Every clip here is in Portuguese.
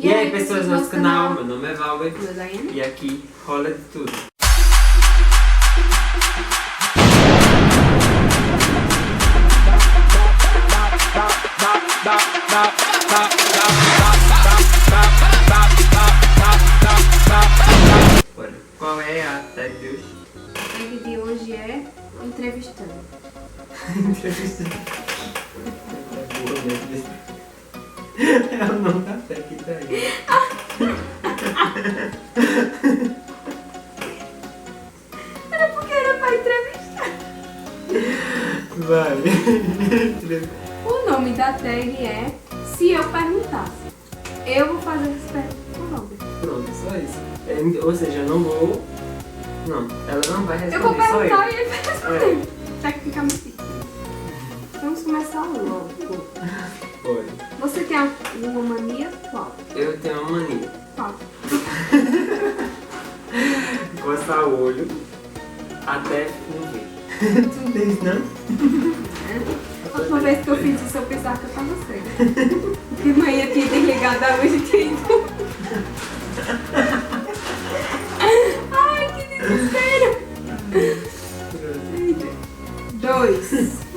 E aí, pessoas do nosso canal, meu nome é Valber. Meu Daiane. E aqui rola de tudo. Bora. Qual é a tag de hoje? A tag de hoje é entrevistando. Entrevistando. É boa mesmo. É o nome da tag que tá aí. Era porque era pra entrevistar. Vai. O nome da tag é Se Eu Perguntasse. Eu vou fazer essa pergunta pro Robert. Pronto, só isso. Ou seja, eu não vou... Não, ela não vai responder, Eu vou só eu. perguntar e ele vai responder. Tecnicamente. Vamos começar logo. Bora. Você tem alguma mania? Qual? Eu tenho uma mania. Qual? Coçar o olho até não ver. Tu não tem isso, não? A última vez que eu fiz isso, eu pensava que eu tava cega. Porque manhã tinha desligado a luz e tinha ido. Ai, que desespero! 2.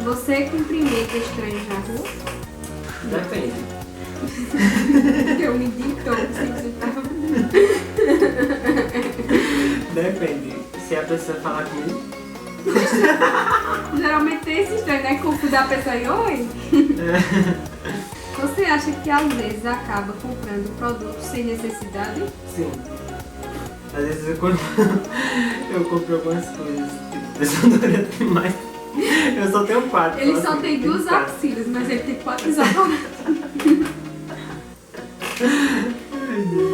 Você cumprimenta estranhos na rua? Depende. Eu me ditou, você tava... Depende. Se a pessoa falar comigo. Geralmente tem esse estranho, né? Confundar a pessoa em oi. Você acha que às vezes acaba comprando produtos sem necessidade? Sim. Às vezes eu compro algumas coisas, tipo desodorante, mas eu só tenho 4. Ele só tem 2 axilas, mas ele tem 4 isoporantes.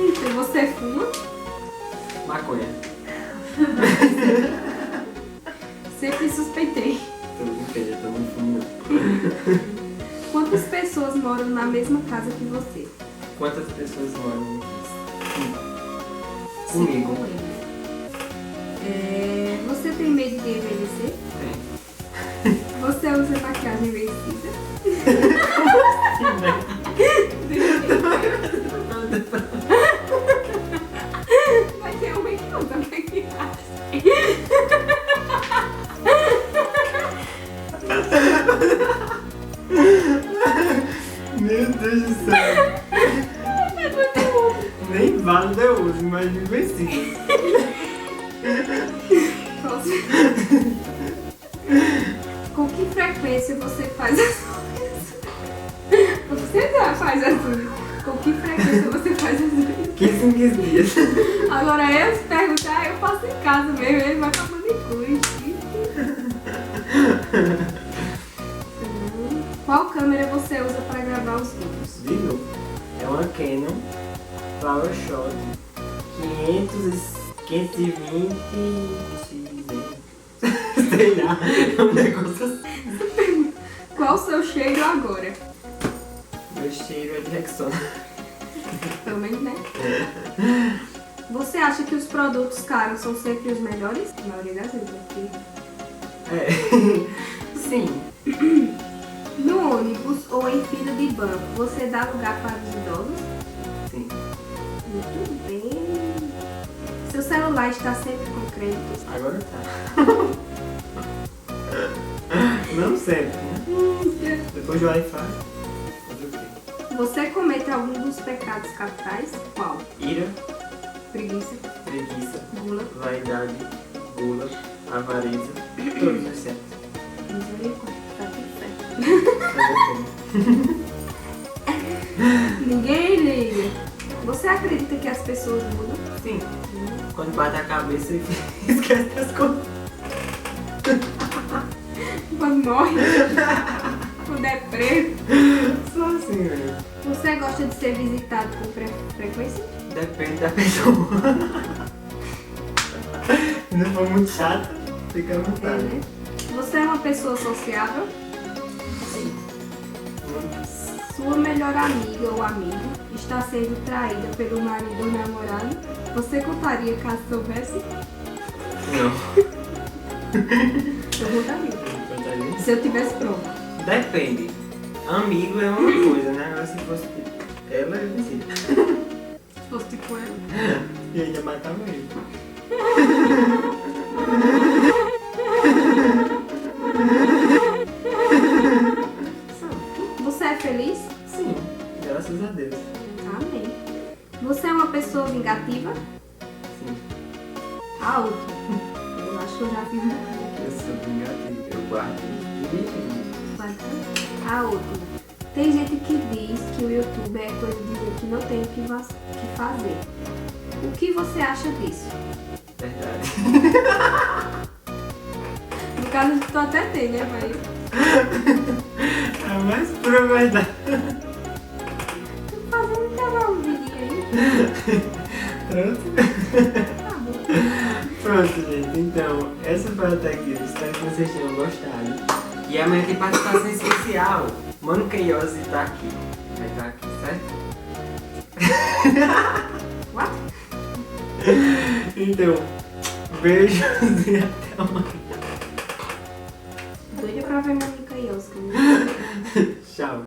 Então você fuma? Maconha. Sempre suspeitei. Tô brincando, eu tô no fumo não. Quantas pessoas moram na mesma casa que você? Quantas pessoas moram comigo? Você tem medo de envelhecer? Tem. Você usa maquiagem vencida? Vai ter uma que usa maquiagem. Meu Deus do céu. Nem válido eu uso, mas vencido. Com que frequência você faz as unhas? Você já faz as unhas. Com que frequência você faz as unhas? 15 em 15 dias. Agora eu se perguntar, eu faço em casa mesmo, ele vai pra manicure. Qual câmera você usa para gravar os vídeos? Viu? É uma Canon PowerShot 520 sei lá, é um negócio assim. Qual o seu cheiro agora? Meu cheiro é de Rexona. Pelo menos, né? Você acha que os produtos caros são sempre os melhores? Na maioria das vezes, aqui. É. Sim. No ônibus ou em fila de banco, você dá lugar para os idosos? Sim. Muito bem. Seu celular está sempre com créditos? Agora tá. Não sempre, né? Depois do Wi-Fi. Fazer o quê? Você comete algum dos pecados capitais? Qual? Ira, Preguiça, preguiça, gula, vaidade, gula, avareza, todos os 7. misericórdia. Tá tudo certo. Fazer o quê? Ninguém liga. Você acredita que as pessoas mudam? Sim. Quando bate a cabeça e esquece das coisas. Quando morre? Quando é preso? Só assim, velho. Você gosta de ser visitado com frequência? Depende da pessoa. Se não for muito chato, fica à vontade. Né? Você é uma pessoa sociável? Sim. Sua melhor amiga ou amigo está sendo traída pelo marido ou namorado? Você contaria caso soubesse? Não. Eu contaria. Se eu tivesse prova. Depende. Amigo é uma coisa, né? Agora se fosse tipo, ela eu com ela. E ainda matava ele. Você é feliz? Sim, graças a Deus. Amém. Você é uma pessoa vingativa? Sim, Alto. Eu acho que eu já fiz um. eu sou vingativo. Eu guardo direitinho. A outra. Tem gente que diz que o YouTube é coisa de gente que não tem o que fazer. O que você acha disso? Verdade. No caso, tu até tem, né, mãe? É a mais pura verdade. Tu fazendo um vídeo aí. Pronto. Tá bom. Pronto, gente. Então, essa foi a tag. Espero que vocês tenham gostado. E amanhã tem participação especial. Mano Queiroz tá aqui. Vai estar aqui, certo? What? Então, beijos e até amanhã. Doida pra ver Mônica e Oscar. Tchau.